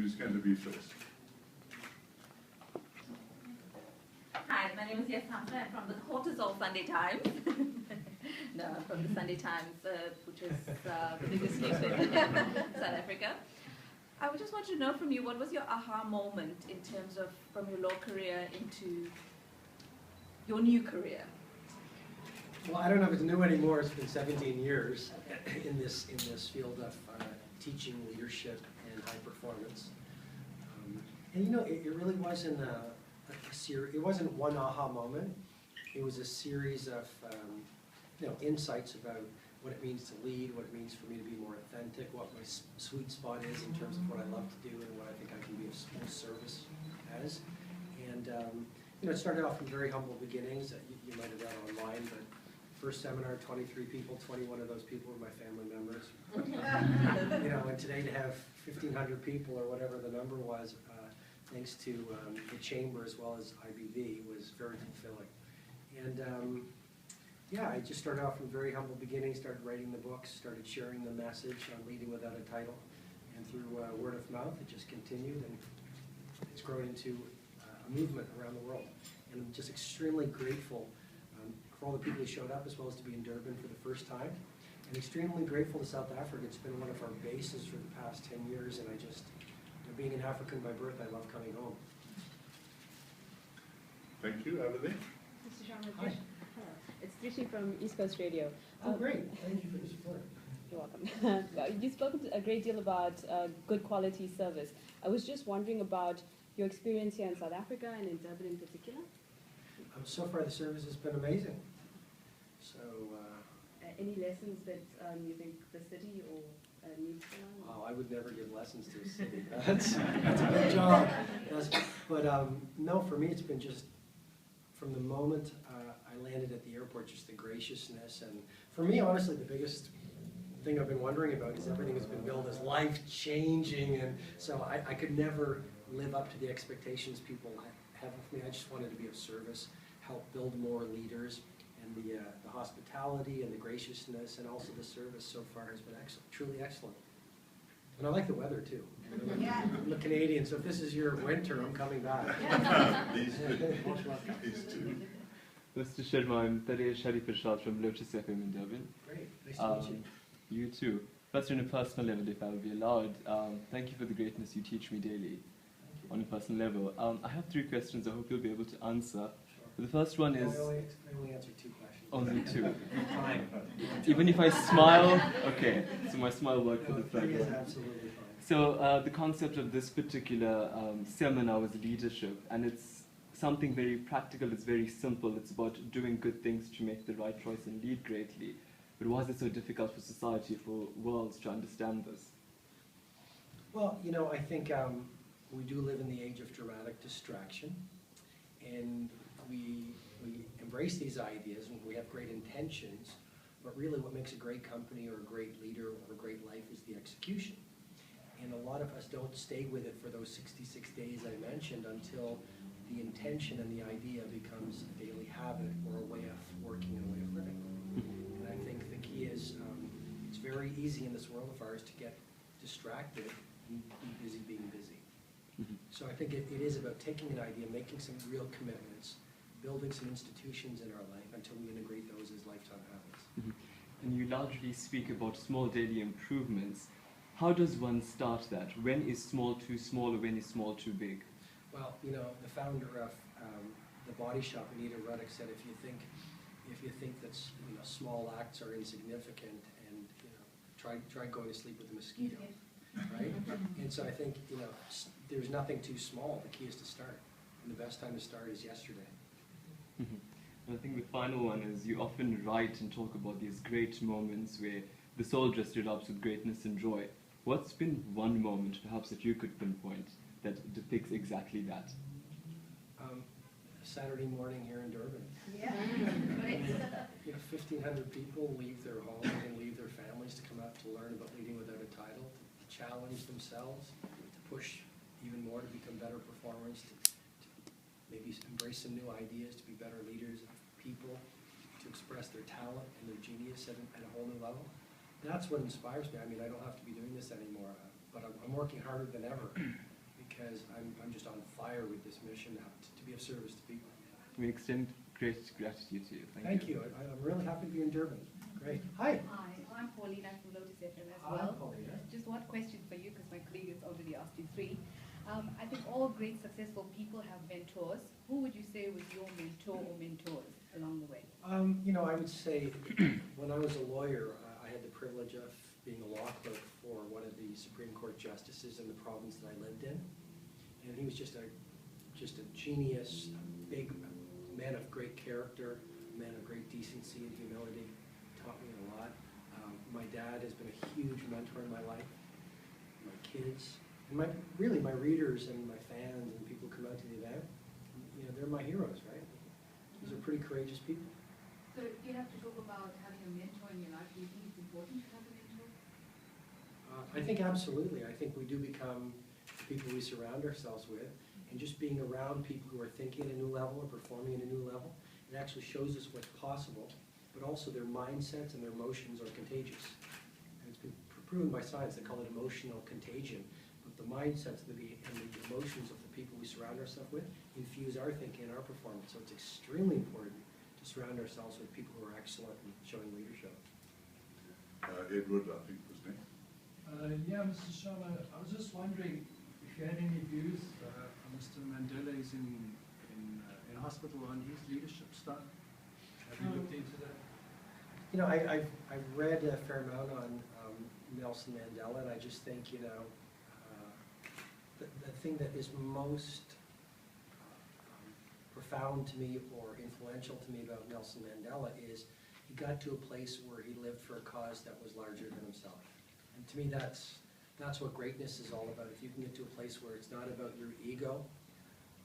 who's going to be first. Hi, my name is Yasanta. I'm from the Cortisol Sunday Times. No, I'm from the Sunday Times, which is the biggest newspaper in South Africa. I would just want to know from you, what was your aha moment in terms of from your law career into your new career? Well, I don't know if it's new anymore. It's been 17 years in this field of teaching leadership and high performance. And you know, it really wasn't it wasn't one aha moment. It was a series of insights about what it means to lead, what it means for me to be more authentic, what my sweet spot is in terms of what I love to do and what I think I can be of service as. And it started off from very humble beginnings. You might have read online, but first seminar, 23 people, 21 of those people were my family members. And today to have 1,500 people or whatever the number was, thanks to the chamber as well as IBV, was very fulfilling. And yeah, I just started off from very humble beginnings, started writing the books, started sharing the message on Leading Without a Title, and through word of mouth, it just continued, and it's grown into a movement around the world. And I'm just extremely grateful for all the people who showed up, as well as to be in Durban for the first time, and extremely grateful to South Africa. It's been one of our bases for the past 10 years, and I just, being an African by birth, I love coming home. Thank you. Over there. Mr. Sharma, Hi. It's Trishi from East Coast Radio. Oh, great. Thank you for the support. You're welcome. You've spoken a great deal about good quality service. I was just wondering about your experience here in South Africa and in Durban in particular. So far, the service has been amazing. So, any lessons that you think the city or needs to learn? oh, I would never give lessons to a city. That's a big job. But no, for me, it's been just from the moment I landed at the airport, just the graciousness. And for me, honestly, the biggest thing I've been wondering about is everything has been billed as life-changing. And so I could never live up to the expectations people have of me. I just wanted to be of service, help build more leaders. And the hospitality and the graciousness and also the service so far has been excellent, truly excellent. And I like the weather too. I'm a Canadian, so if this is your winter, I'm coming back. These two. Mr. Sharma, I'm Tariq Sharifashad from Lotus FM in Durban. Great, nice to meet you. You too. First, on a personal level, if I will be allowed, thank you for the greatness you teach me daily on a personal level. I have 3 questions I hope you'll be able to answer. The first one is... I only answer 2 questions. Only 2. Fine. Even if I smile? Okay, so my smile worked for the third 3 is one. absolutely fine. So the concept of this particular seminar was leadership, and it's something very practical, it's very simple, it's about doing good things to make the right choice and lead greatly. But why is it so difficult for society, for worlds to understand this? Well, I think we do live in the age of dramatic distraction, and we embrace these ideas and we have great intentions, but really what makes a great company or a great leader or a great life is the execution. And a lot of us don't stay with it for those 66 days I mentioned until the intention and the idea becomes a daily habit or a way of working and a way of living. And I think the key is it's very easy in this world of ours to get distracted and be busy being busy. So I think it is about taking an idea, making some real commitments, building some institutions in our life until we integrate those as lifetime habits. And you largely speak about small daily improvements. How does one start that? When is small too small or when is small too big? Well, the founder of the Body Shop, Anita Ruddick, said if you think that small acts are insignificant, and try going to sleep with a mosquito, right? And so I think there's nothing too small. The key is to start, and the best time to start is yesterday. And I think the final one is you often write and talk about these great moments where the soul just erupts with greatness and joy. What's been one moment, perhaps, that you could pinpoint that depicts exactly that? Saturday morning here in Durban. Yeah. 1,500 people leave their homes and leave their families to come out to learn about leading without a title, to challenge themselves, to push even more to become better performers, to maybe embrace some new ideas, to be better leaders of people, to express their talent and their genius at a whole new level. That's what inspires me. I mean, I don't have to be doing this anymore, but I'm working harder than ever because I'm just on fire with this mission to be of service to people. We extend great gratitude to you. Thank you. I'm really happy to be in Durban. Great. Hi. Hi, I'm Paulina from Lotus FM as Hi, well. Paulina. Just one question for you, because my colleague has already asked you three. I think all great successful people have mentors. Who would you say was your mentor or mentors along the way? You know, I would say when I was a lawyer, I had the privilege of being a law clerk for one of the Supreme Court justices in the province that I lived in. And he was just a genius, a big man of great character, a man of great decency and humility, taught me a lot. My dad has been a huge mentor in my life, my kids, and my readers and my fans and people who come out to the event. You know, they're my heroes, right? These are pretty courageous people. So if you have to talk about having a mentor in your life, do you think it's important to have a mentor? I think absolutely. I think we do become the people we surround ourselves with, and just being around people who are thinking at a new level or performing at a new level, it actually shows us what's possible, but also their mindsets and their emotions are contagious. And it's been proven by science. They call it emotional contagion. But the mindsets and the emotions of the people we surround ourselves with infuse our thinking and our performance. So it's extremely important to surround ourselves with people who are excellent in showing leadership. Edward, I think, was next. Yeah, Mr. Sharma, I was just wondering if you had any views. Mr. Mandela is in hospital on his leadership style. Have you looked into that? You know, I've read a fair amount on Nelson Mandela, and I just think, you know, the thing that is most profound to me or influential to me about Nelson Mandela is he got to a place where he lived for a cause that was larger than himself. And to me, that's what greatness is all about. If you can get to a place where it's not about your ego,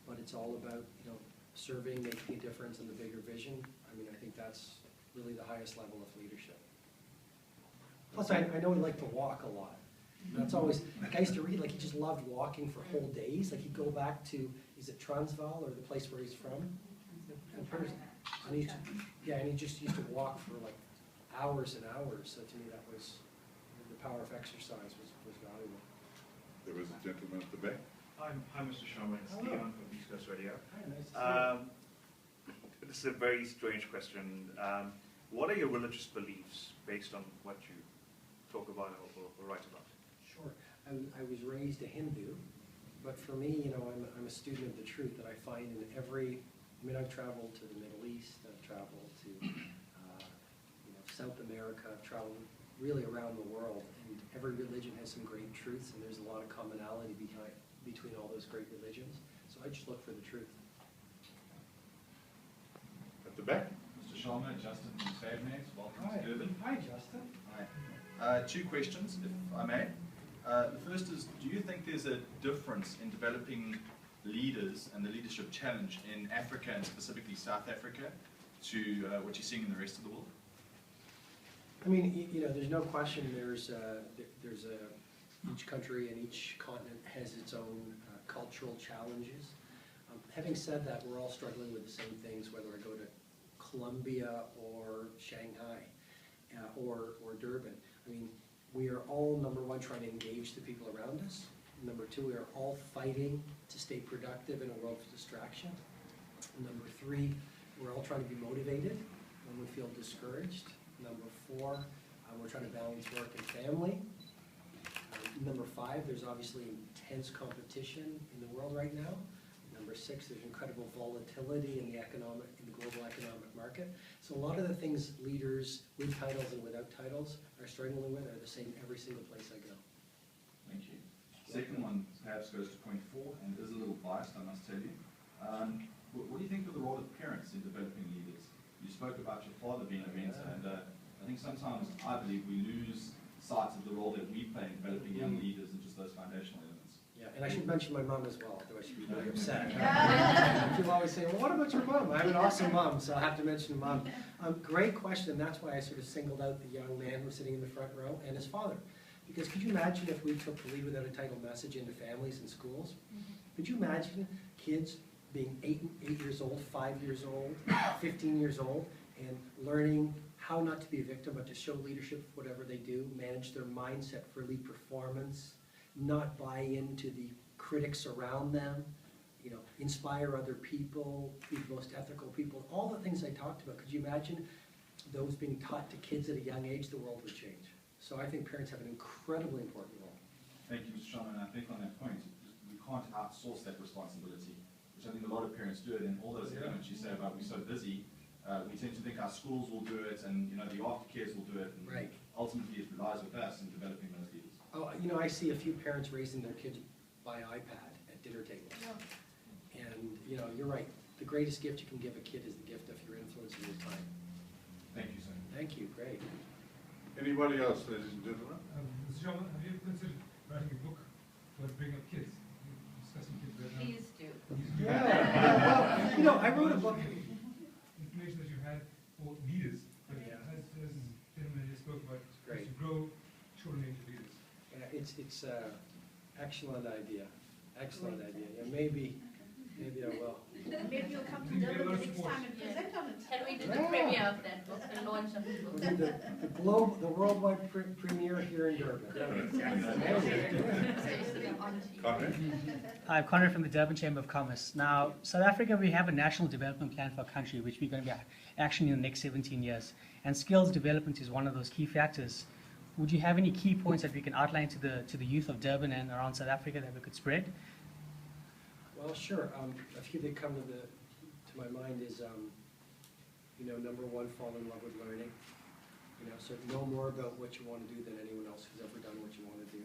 but it's all about, you know, serving, making a difference in the bigger vision, I mean, I think that's really the highest level of leadership. Plus, I know he liked to walk a lot. That's always, like I used to read, like he just loved walking for whole days. Like he'd go back to, is it Transvaal or the place where he's from? And he used to, yeah, and he just used to walk for like hours and hours. So to me, that was, the power of exercise was valuable. There was a gentleman at the back. Hi, Mr. Sharma. It's Hello. Leon from East Coast Radio. Hi, nice to see you. This is a very strange question. What are your religious beliefs based on what you talk about or write about? Sure. I was raised a Hindu, but for me, you know, I'm a student of the truth that I find in every, I mean, I've traveled to the Middle East, I've traveled to you know, South America, I've traveled really around the world, and every religion has some great truths, and there's a lot of commonality between all those great religions. So I just look for the truth. At the back. Mr. Sharma, Justin from Savemates, welcome Hi. to Durban. Hi, Justin. Hi. Two questions, if I may. The first is, do you think there's a difference in developing leaders and the leadership challenge in Africa and specifically South Africa to what you're seeing in the rest of the world? I mean, you know, there's no question each country and each continent has its own cultural challenges. Having said that, we're all struggling with the same things, whether I go to Colombia or Shanghai or Durban. I mean, we are all, number one, trying to engage the people around us. Number two, we are all fighting to stay productive in a world of distraction. Number three, we're all trying to be motivated when we feel discouraged. Number four, we're trying to balance work and family. Number five, there's obviously intense competition in the world right now. Number six, there's incredible volatility in the global economic market. So a lot of the things leaders with titles and without titles are struggling with are the same every single place I go. Thank you. Second one perhaps goes to point 4 and is a little biased, I must tell you. What do you think of the role of parents in developing leaders? You spoke about your father being a mentor, and I think sometimes I believe we lose sight of the role that we play in developing young leaders and just those foundational elements. Yeah, and I should mention my mom as well, otherwise she'd be really upset. People always say, well, what about your mom? I have an awesome mom, so I have to mention mom. Great question, and that's why I sort of singled out the young man who's sitting in the front row and his father. Because could you imagine if we took the Lead Without a Title message into families and schools? Could you imagine kids being 8 years old, 5 years old, 15 years old, and learning how not to be a victim, but to show leadership for whatever they do, manage their mindset for elite performance, not buy into the critics around them, you know, inspire other people, be the most ethical people, all the things I talked about. Could you imagine those being taught to kids at a young age? The world would change. So I think parents have an incredibly important role. Thank you, Mr. Sharma, and I think on that point, we can't outsource that responsibility, which I think a lot of parents do it, and all those elements you say about we're so busy, we tend to think our schools will do it, and you know the aftercares will do it, and Right. ultimately it relies with us in developing those leaders. Oh, you know, I see a few parents raising their kids by iPad at dinner tables. And, you know, you're right. The greatest gift you can give a kid is the gift of your influence and your time. Thank you, sir. Thank you, great. Anybody else, ladies and gentlemen? Mr. Sharma, have you considered writing a book for bringing up kids, discussing kids right now? Please do. Well, you know, I wrote a book. Information that you had for leaders, but Yeah. as gentleman just spoke about, Great. to grow children into leaders. It's excellent idea. Excellent idea. Yeah, maybe I will. Maybe you'll come to You get a Durban lot the of next support. time and present on it. Can we do the premiere of that book, the launch of the book? We'll do the worldwide premiere here in Durban. Conrad? I'm Conrad from the Durban Chamber of Commerce. Now, South Africa, we have a national development plan for our country, which we're going to be actioning in the next 17 years. And skills development is one of those key factors. Would you have any key points that we can outline to the youth of Durban and around South Africa that we could spread? Well, sure. A few that come to my mind is, you know, number one, fall in love with learning. You know, so know more about what you want to do than anyone else who's ever done what you want to do.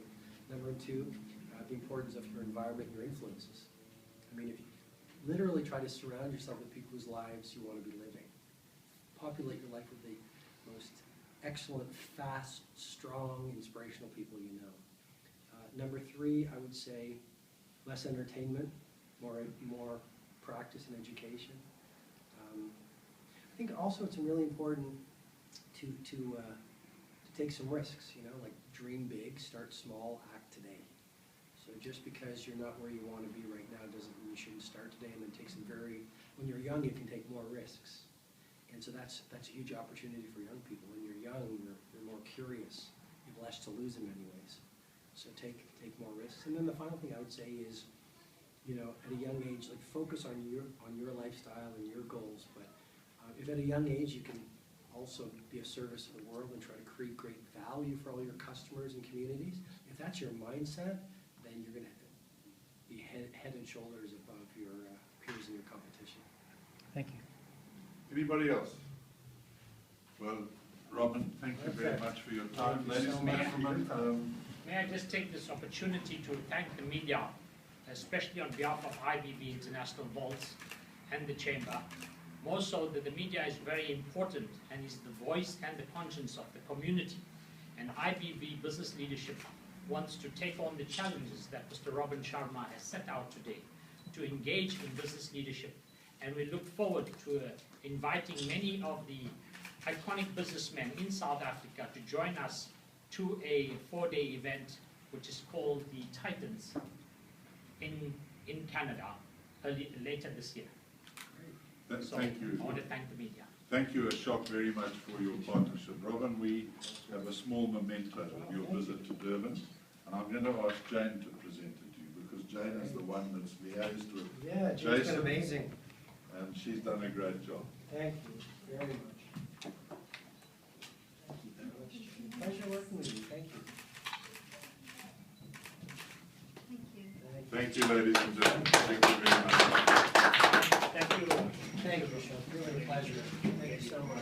Number two, the importance of your environment and your influences. I mean, if you literally try to surround yourself with people whose lives you want to be living. Populate your life with the most excellent, fast, strong, inspirational people you know. Number three, I would say less entertainment, more practice and education. I think also it's really important to take some risks, you know, like dream big, start small, act today. So just because you're not where you want to be right now doesn't mean you shouldn't start today, and then take some when you're young, you can take more risks. And so that's a huge opportunity for young people. When you're young, you're more curious. You have less to lose in many ways. So take more risks. And then the final thing I would say is, you know, at a young age, like focus on your lifestyle and your goals. But if at a young age you can also be of service to the world and try to create great value for all your customers and communities, if that's your mindset, then you're going to be head and shoulders above your peers in your competition. Thank you. Anybody else? Well, Robin, thank you very much for your time. Thank you Ladies so and much. gentlemen, May I just take this opportunity to thank the media, especially on behalf of IBB International Vaults and the Chamber. More so that the media is very important and is the voice and the conscience of the community. And IBB Business Leadership wants to take on the challenges that Mr. Robin Sharma has set out today to engage in business leadership. And we look forward to inviting many of the iconic businessmen in South Africa to join us to a 4-day event which is called the Titans in Canada later this year. So thank you. I want to thank the media. Thank you, Ashok, very much for your partnership. Robin, we have a small memento of your visit to Durban, and I'm going to ask Jane to present it to you, because Jane is the one that's liaised with Yeah, Jane's Jason, been amazing. and she's done a great job. Thank you very much. Thank you very much. Pleasure working with you. Thank you. Thank you, ladies and gentlemen. Thank you very much. Thank you. Thank you, Michelle. Really a pleasure. Thank you so much.